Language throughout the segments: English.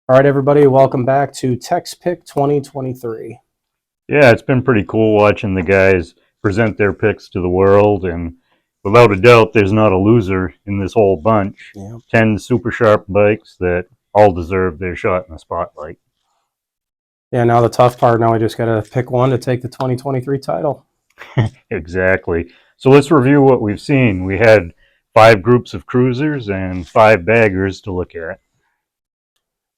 All right, everybody, welcome back to Tex Pick 2023. Yeah, it's been pretty cool watching the guys present their picks to the world, and without a doubt, there's not a loser in this whole bunch. Yeah. 10 super sharp bikes that all deserve their shot in the spotlight. Yeah, now the tough part, now we just got to pick one to take the 2023 title. Exactly. So let's review what we've seen. We had 5 groups of cruisers and 5 baggers to look at.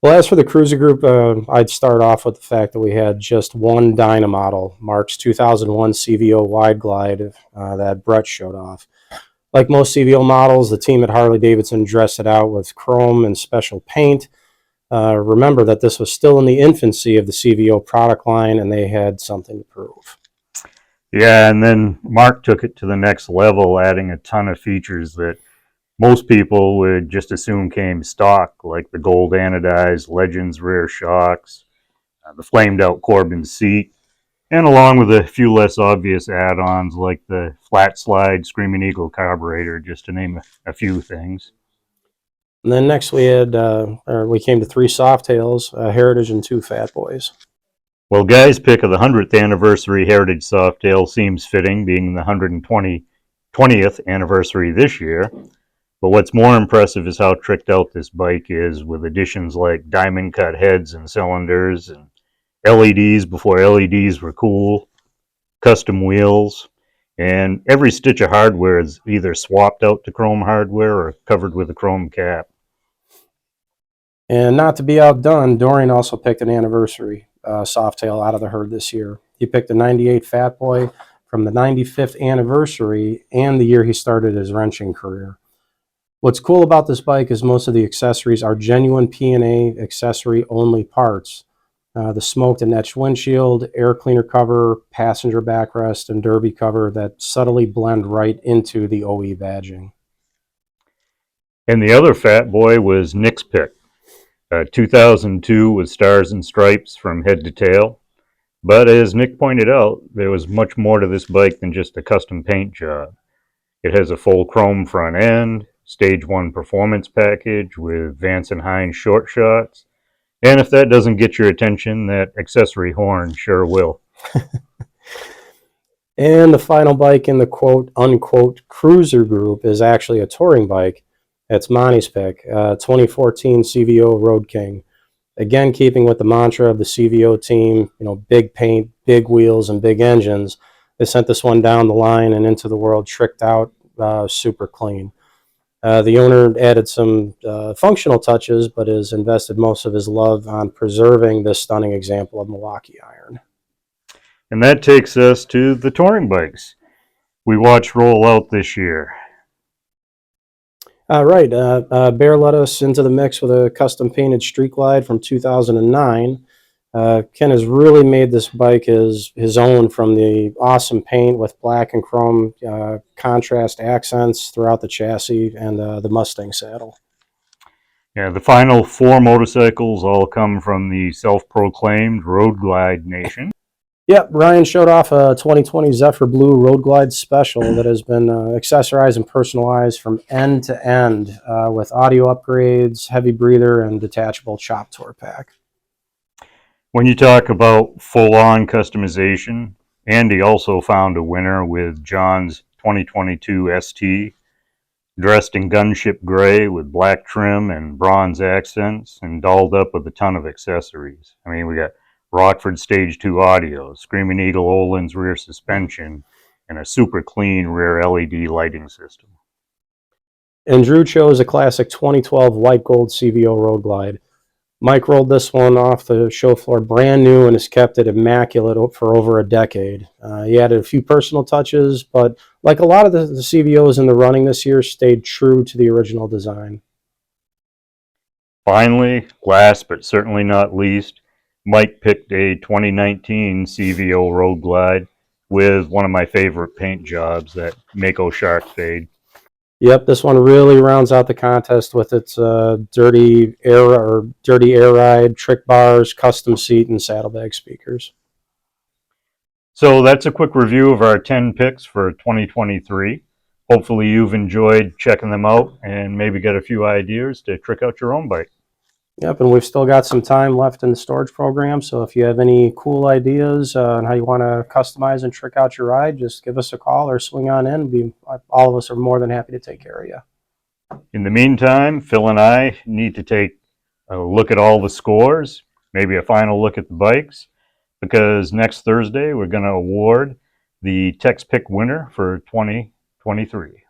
Well, as for the cruiser group, I'd start off with the fact that we had just one Dyna model, Mark's 2001 CVO Wide Glide that Brett showed off. Like most CVO models, the team at Harley-Davidson dressed it out with chrome and special paint. Remember that this was still in the infancy of the CVO product line, and they had something to prove. Yeah, and then Mark took it to the next level, adding a ton of features that most people would just assume came stock, like the gold anodized Legends rear shocks, the flamed out Corbin seat, and along with a few less obvious add-ons like the flat slide Screaming Eagle carburetor, just to name a few things. And then next we had, we came to 3 Softails, Heritage, and 2 Fat Boys. Well, Guy's pick of the 100th anniversary Heritage Softail seems fitting, being the 120th anniversary this year. But what's more impressive is how tricked out this bike is, with additions like diamond cut heads and cylinders, and LEDs before LEDs were cool, custom wheels, and every stitch of hardware is either swapped out to chrome hardware or covered with a chrome cap. And not to be outdone, Dorian also picked an anniversary Softail out of the herd this year. He picked a 98 Fat Boy from the 95th anniversary and the year he started his wrenching career. What's cool about this bike is most of the accessories are genuine P&A accessory only parts. The smoked and etched windshield, air cleaner cover, passenger backrest, and derby cover that subtly blend right into the OE badging. And the other Fat Boy was Nick's pick, 2002 with stars and stripes from head to tail. But as Nick pointed out, there was much more to this bike than just a custom paint job. It has a full chrome front end, Stage 1 performance package with Vance and Hines short shots, and if that doesn't get your attention, that accessory horn sure will. And the final bike in the quote-unquote cruiser group is actually a touring bike. It's Monty's pick, 2014 CVO Road King. Again, keeping with the mantra of the CVO team, big paint, big wheels, and big engines, they sent this one down the line and into the world tricked out, super clean. The owner added some functional touches, but has invested most of his love on preserving this stunning example of Milwaukee iron. And that takes us to the touring bikes we watched roll out this year. Right, Bear let us into the mix with a custom painted Street Glide from 2009. Ken has really made this bike his own, from the awesome paint with black and chrome contrast accents throughout the chassis and the Mustang saddle. Yeah, the final 4 motorcycles all come from the self-proclaimed Road Glide Nation. Yep, Ryan showed off a 2020 Zephyr Blue Road Glide Special that has been accessorized and personalized from end to end with audio upgrades, heavy breather, and detachable chop tour pack. When you talk about full-on customization, Andy also found a winner with John's 2022 ST, dressed in gunship gray with black trim and bronze accents, and dolled up with a ton of accessories. I mean, we got Rockford Stage 2 audio, Screaming Eagle Öhlins rear suspension, and a super clean rear LED lighting system. And Drew chose a classic 2012 white gold CVO Road Glide. Mike rolled this one off the show floor brand new and has kept it immaculate for over a decade. He added a few personal touches, but like a lot of the CVOs in the running this year, stayed true to the original design. Finally, last but certainly not least, Mike picked a 2019 CVO Road Glide with one of my favorite paint jobs, that Mako Shark Fade. Yep, this one really rounds out the contest with its dirty air ride, trick bars, custom seat, and saddlebag speakers. So that's a quick review of our 10 picks for 2023. Hopefully you've enjoyed checking them out and maybe get a few ideas to trick out your own bike. Yep, and we've still got some time left in the storage program, so if you have any cool ideas on how you want to customize and trick out your ride, just give us a call or swing on in. All of us are more than happy to take care of you. In the meantime, Phil and I need to take a look at all the scores, maybe a final look at the bikes, because next Thursday we're going to award the Tex Pick winner for 2023.